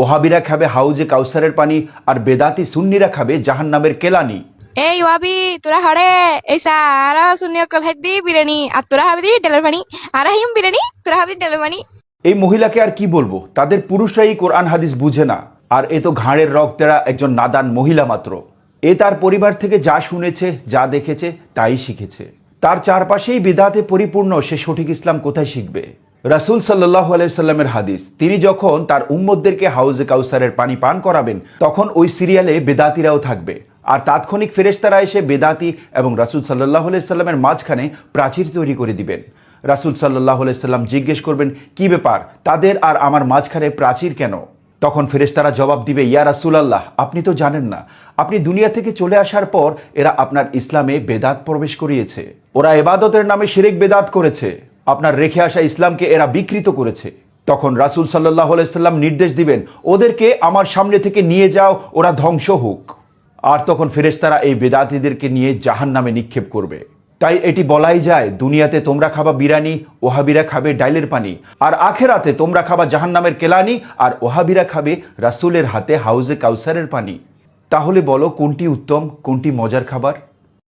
ওহাবিরা খাবে হাউজে কাউসারের পানি, আর বেদাতি সুন্নিরা খাবে জাহান্নামের কেলানি। এই ওয়াবি তোরা হরে এই সারা শুনিয়া কল হাইদি বিরিয়ানি আর তোরা হাবি ডেলার পানি আর হিম বিরিয়ানি তোরা হাবি ডেলার পানি। এই মহিলাকে আর কি বলবো, তাদের পুরুষরাই কোরআন হাদিস বুঝে না, আর এ তো ঘাড়ের রক্তেরা একজন নাদান মহিলা মাত্র। এ তার পরিবার থেকে যা শুনেছে, যা দেখেছে, তাই শিখেছে। তার চারপাশেই বিদাতে পরিপূর্ণ, সে সঠিক ইসলাম কোথায় শিখবে? রাসূল সাল্লাল্লাহু আলাইহি সাল্লামের হাদিস, তিনি যখন তার উম্মতদেরকে হাউজে কাউসারের পানি পান করাবেন, তখন ওই সিরিয়ালে বেদাতিরাও থাকবে, আর তাৎক্ষণিক ফেরেশতারা এসে বেদাতি এবং রাসূল সাল্লাল্লাহু আলাইহি সাল্লামের মাঝখানে প্রাচীর তৈরি করে দিবেন। রাসূল সাল্লাল্লাহু আলাইহি সাল্লাম জিজ্ঞেস করবেন, কি ব্যাপার, তাদের আর আমার মাঝখানে প্রাচীর কেন? তখন ফেরেশতারা জবাব দিবে, ইয়া রাসূলুল্লাহ, আপনি তো জানেন না, আপনি দুনিয়া থেকে চলে আসার পর এরা আপনার ইসলামে বেদাত প্রবেশ করিয়েছে। ওরা ইবাদতের নামে শিরক বেদাত করেছে, আপনার রেখে আসা ইসলামকে এরা বিকৃত করেছে। তখন রাসূল সাল্লাল্লাহু আলাইহি সাল্লাম নির্দেশ দিবেন, ওদেরকে আমার সামনে থেকে নিয়ে যাও, ওরা ধ্বংস হোক। আর তখন ফেরেশতারা এই বেদাতীদেরকে নিয়ে জাহান্নামে নিক্ষেপ করবে। তাই এটি বলাই যায়, দুনিয়াতে তোমরা খাবা বিরিয়ানি, ওহাবিরা খাবে ডাইলের পানি, আর আখেরাতে তোমরা খাবা জাহান্নামের কেলানি, আর ওহাবিরা খাবে রাসূলের হাতে হাউজে কাউসারের পানি। তাহলে বলো, কোনটি উত্তম, কোনটি মজার খাবার?